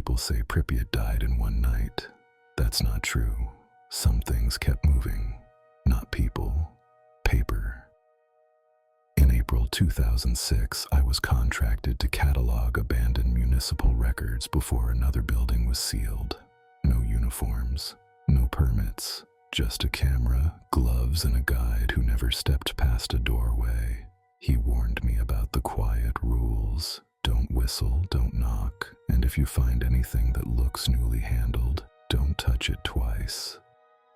people say Pripyat died in one night. That's not true. Some things kept moving. Not people. Paper. In April 2006, I was contracted to catalog abandoned municipal records before another building was sealed. No uniforms, no permits, just a camera, gloves, and a guide who never stepped past a doorway. He warned me about the quiet rules. Don't whistle, don't knock, and if you find anything that looks newly handled, don't touch it twice.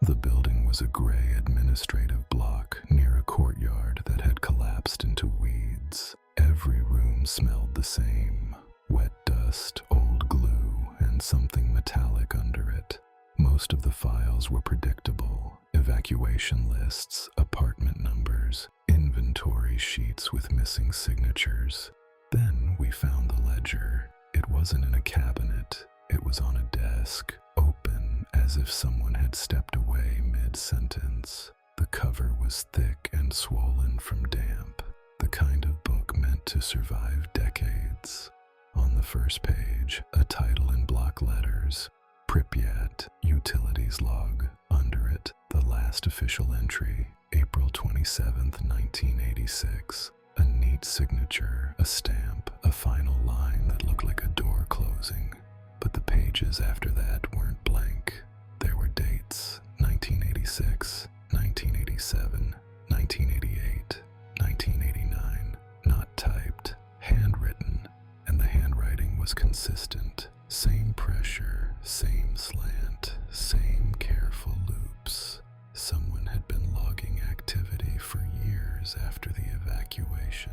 The building was a gray administrative block near a courtyard that had collapsed into weeds. Every room smelled the same: wet dust, old glue, and something metallic under it. Most of the files were predictable: evacuation lists, apartment numbers, inventory sheets with missing signatures. Then we found the ledger. It wasn't in a cabinet. It was on a desk, open as if someone had stepped away mid-sentence. The cover was thick and swollen from damp, the kind of book meant to survive decades. On the first page, a title in block letters: Pripyat, Utilities Log. Under it, the last official entry, April 27, 1986. A neat signature, a stamp, a final line that looked like a door closing. But the pages after that weren't blank. There were dates: 1986, 1987, 1988, 1989. Not typed, handwritten, and the handwriting was consistent. Same pressure, same slant, same careful loops. Someone had been logging activity for years after the evacuation.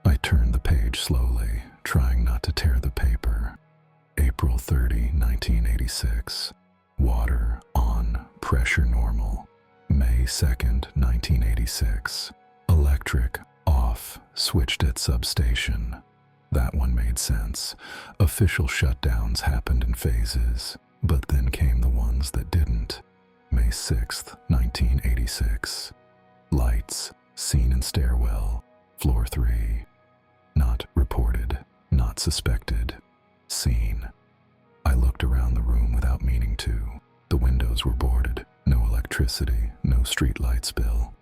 I turned the page slowly, trying not to tear the paper. April 30, 1986. Water on, pressure normal. May 2nd, 1986. Electric off, switched at substation. That one made sense. Official shutdowns happened in phases, but then came the ones that didn't. May 6th, 1986. Lights, seen in stairwell, floor 3. Not reported, not suspected, seen. I looked around the room without meaning to. The windows were boarded, no electricity, no street lights bill.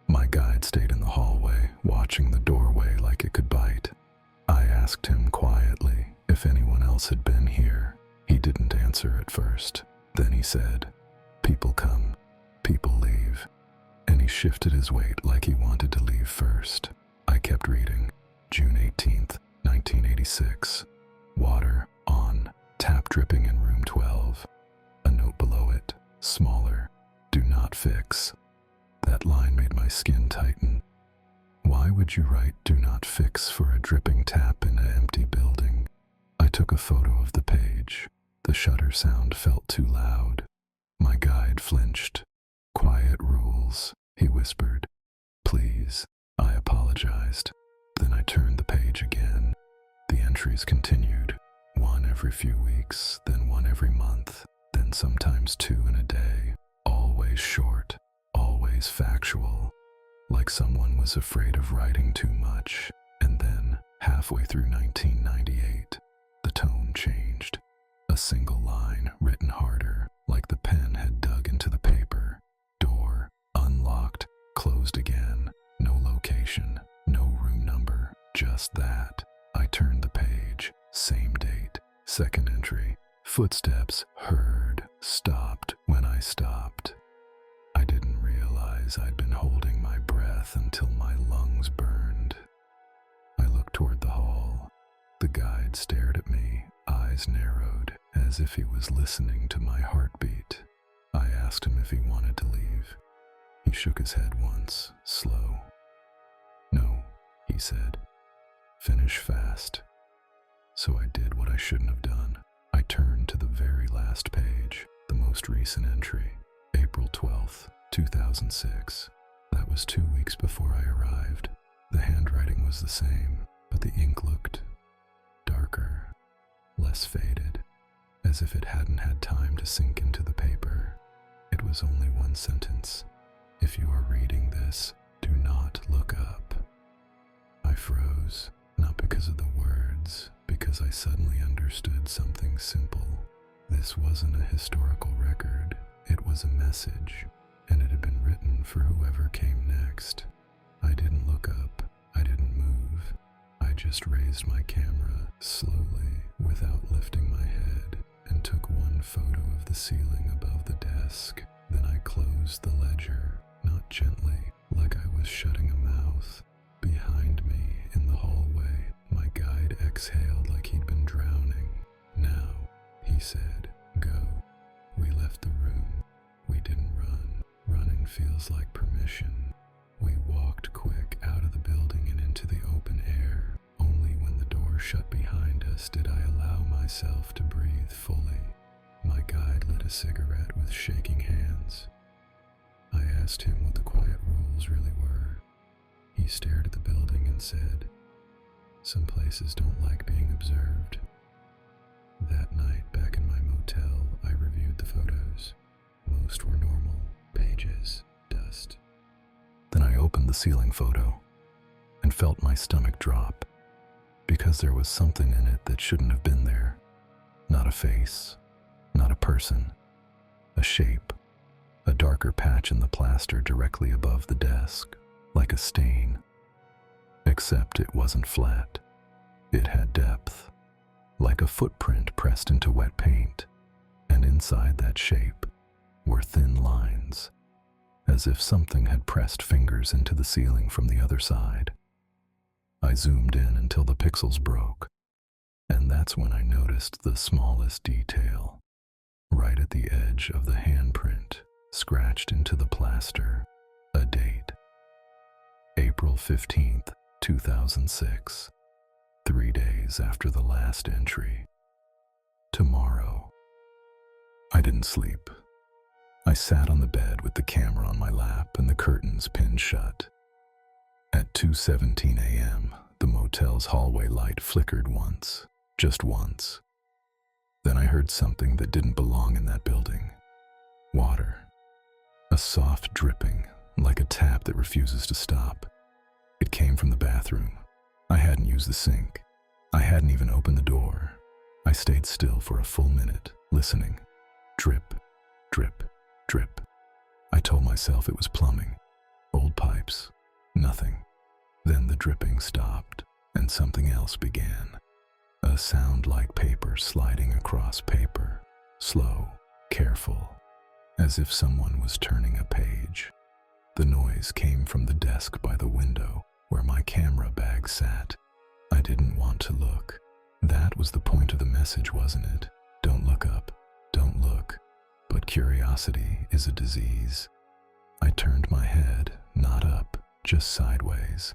My guide stayed in the hallway, watching the doorway like it could bite. I asked him quietly if anyone else had been here. He didn't answer at first. Then he said, "People come, people leave," and he shifted his weight like he wanted to leave first. I kept reading. June 18th, 1986. Water on, tap dripping in room 12. A note below it, smaller: "Do not fix." That line made my skin tighten. Why would you write "do not fix" for a dripping tap in an empty building? I took a photo of the page. The shutter sound felt too loud. My guide flinched. "Quiet rules," he whispered. "Please." I apologized. Then I turned the page again. The entries continued. One every few weeks, then one every month, then sometimes two in a day. Always short, always factual. Like someone was afraid of writing too much. And then, halfway through 1998, the tone changed. A single line, written harder, like the pen had dug into the paper. Door, unlocked, closed again. No location, no room number, just that. I turned the page. Same date. Second entry. Footsteps, heard, stopped when I stopped. I didn't realize I'd been holding my breath until my lungs burned. I looked toward the hall. The guide stared at me, eyes narrowed, as if he was listening to my heartbeat. I asked him if he wanted to leave. He shook his head once, slow. "No," he said. "Finish fast." So I did what I shouldn't have done. I turned to the very last page, the most recent entry, April 12th, 2006. That was 2 weeks before I arrived. The handwriting was the same, but the ink looked darker, less faded, as if it hadn't had time to sink into the paper. It was only one sentence: "If you are reading this, do not look up." I froze, not because of the words, words because I suddenly understood something simple. This wasn't a historical record, it was a message, and it had been written for whoever came next. I didn't look up, I didn't move. I just raised my camera slowly without lifting my head and took one photo of the ceiling above the desk. Then I closed the ledger, not gently, like I was shutting a mouth. Behind me, in the hallway, my guide exhaled like he'd been drowning. "Now," he said, "go." We left the room. We didn't run. Running feels like permission. We walked quick out of the building and into the open air. Only when the door shut behind us did I allow myself to breathe fully. My guide lit a cigarette with shaking hands. I asked him what the quiet rules really were. He stared at the building and said, "Some places don't like being observed." That night, back in my motel, I reviewed the photos. Most were normal, pages, dust. Then I opened the ceiling photo and felt my stomach drop, because there was something in it that shouldn't have been there. Not a face, not a person, a shape, a darker patch in the plaster directly above the desk, like a stain. Except it wasn't flat. It had depth, like a footprint pressed into wet paint, and inside that shape were thin lines, as if something had pressed fingers into the ceiling from the other side. I zoomed in until the pixels broke, and that's when I noticed the smallest detail. Right at the edge of the handprint, scratched into the plaster, a date. April 15th, 2006. 3 days after the last entry. Tomorrow. I didn't sleep. I sat on the bed with the camera on my lap and the curtains pinned shut. At 2:17 a.m., the motel's hallway light flickered once, just once. Then I heard something that didn't belong in that building. Water. A soft dripping, like a tap that refuses to stop. It came from the bathroom. I hadn't used the sink. I hadn't even opened the door. I stayed still for a full minute, listening. Drip, drip, drip. I told myself it was plumbing. Old pipes. Nothing. Then the dripping stopped, and something else began. A sound like paper sliding across paper. Slow, careful, as if someone was turning a page. The noise came from the desk by the window, where my camera bag sat. I didn't want to look. That was the point of the message, wasn't it? Don't look up. Don't look. But curiosity is a disease. I turned my head, not up, just sideways.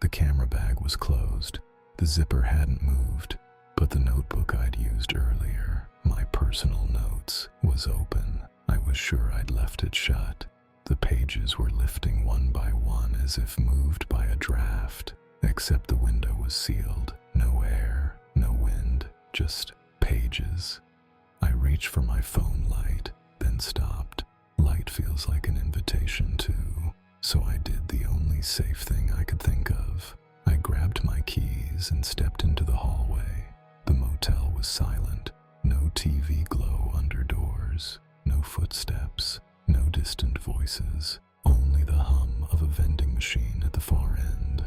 The camera bag was closed. The zipper hadn't moved, but the notebook I'd used earlier, my personal notes, was open. I was sure I'd left it shut. The pages were lifting one by one as if moved by a draft, except the window was sealed. No air, no wind, just pages. I reached for my phone light, then stopped. Light feels like an invitation too, so I did the only safe thing I could think of. I grabbed my keys and stepped into the hallway. The motel was silent. No TV glow under doors, no footsteps. No distant voices, only the hum of a vending machine at the far end.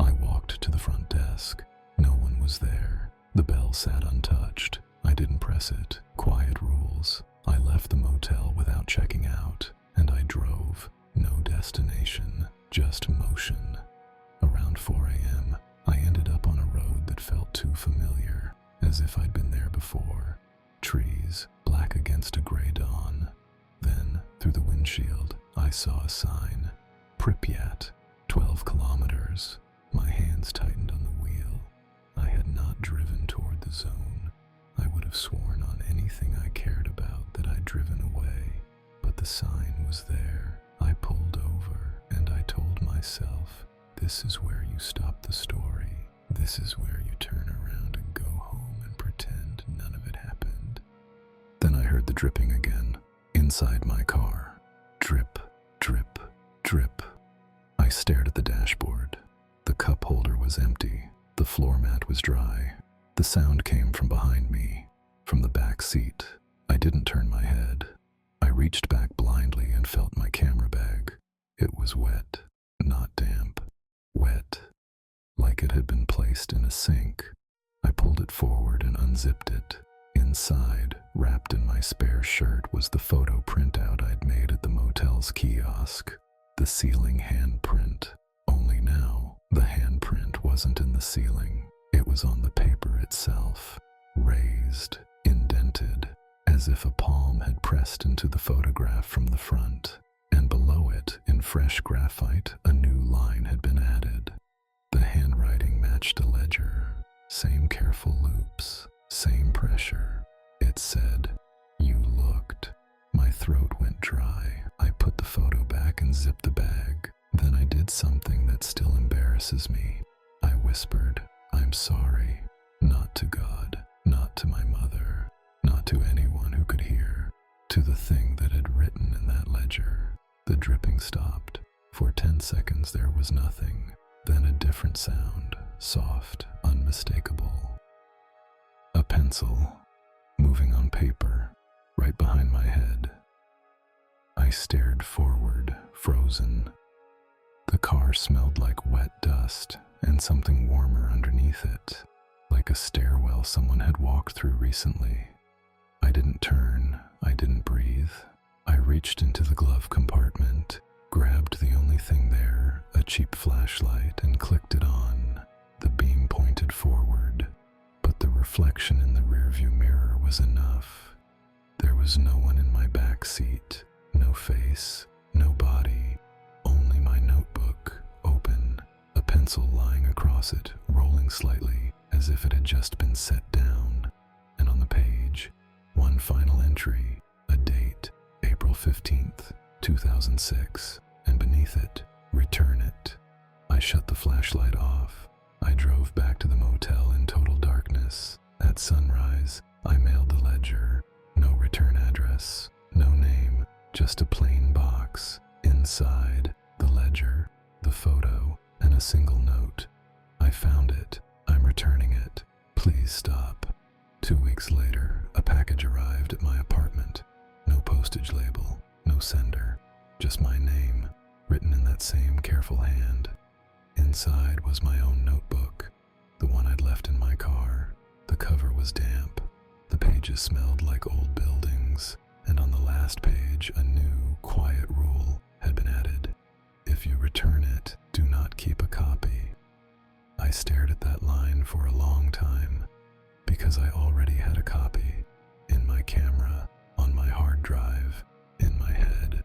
I walked to the front desk. No one was there. The bell sat untouched. I didn't press it. Quiet rules. I left the motel without checking out, and I drove. No destination, just motion. Around 4 a.m., I ended up on a road that felt too familiar, as if I'd been there before. Trees, black against a gray dawn. Then, through the windshield, I saw a sign. Pripyat, 12 kilometers. My hands tightened on the wheel. I had not driven toward the zone. I would have sworn on anything I cared about that I'd driven away. But the sign was there. I pulled over, and I told myself, this is where you stop the story. This is where you turn around and go home and pretend none of it happened. Then I heard the dripping again. Inside my car. Drip, drip, drip. I stared at the dashboard. The cup holder was empty. The floor mat was dry. The sound came from behind me, from the back seat. I didn't turn my head. I reached back blindly and felt my camera bag. It was wet, not damp. Wet, like it had been placed in a sink. I pulled it forward and unzipped it. Inside, wrapped in my spare shirt, was the photo printout I'd made at the motel's kiosk. The ceiling handprint. Only now, the handprint wasn't in the ceiling. It was on the paper itself, raised, indented, as if a palm had pressed into the photograph from the front. And below it, in fresh graphite, a new line had been added. The handwriting matched a ledger. Same careful loops, same pressure. It said, "You looked." My throat went dry. I put the photo back and zipped the bag. Then I did something that still embarrasses me. I whispered, "I'm sorry." Not to God, not to my mother, not to anyone who could hear. To the thing that had written in that ledger. The dripping stopped. For 10 seconds there was nothing. Then a different sound, soft, unmistakable. A pencil, moving on paper, right behind my head. I stared forward, frozen. The car smelled like wet dust and something warmer underneath it, like a stairwell someone had walked through recently. I didn't turn, I didn't breathe. I reached into the glove compartment, grabbed the only thing there, a cheap flashlight, and clicked it on. The beam pointed forward, but the reflection in the rearview mirror was enough. There was no one in my back seat, no face, no body, only my notebook, open, a pencil lying across it, rolling slightly, as if it had just been set down. And on the page, one final entry, a date, April 15th, 2006, and beneath it, "Return it." I shut the flashlight off. I drove back to the motel in total darkness. At sunrise, I mailed the ledger. No return address, no name, just a plain box. Inside, the ledger, the photo, and a single note. "I found it. I'm returning it. Please stop." 2 weeks later, a package arrived at my apartment. No postage label, no sender, just my name, written in that same careful hand. Inside was my own notebook, the one I'd left in my car. The cover was damp. The pages smelled like old buildings, and on the last page, a new, quiet rule had been added. "If you return it, do not keep a copy." I stared at that line for a long time, because I already had a copy, in my camera, on my hard drive, in my head.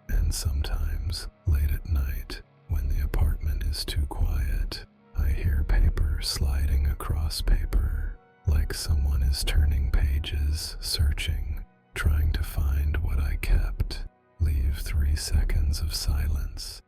And sometimes, late at night, when the apartment is too quiet, I hear paper sliding across paper, like someone is turning pages, searching, trying to find what I kept. Leave 3 seconds of silence.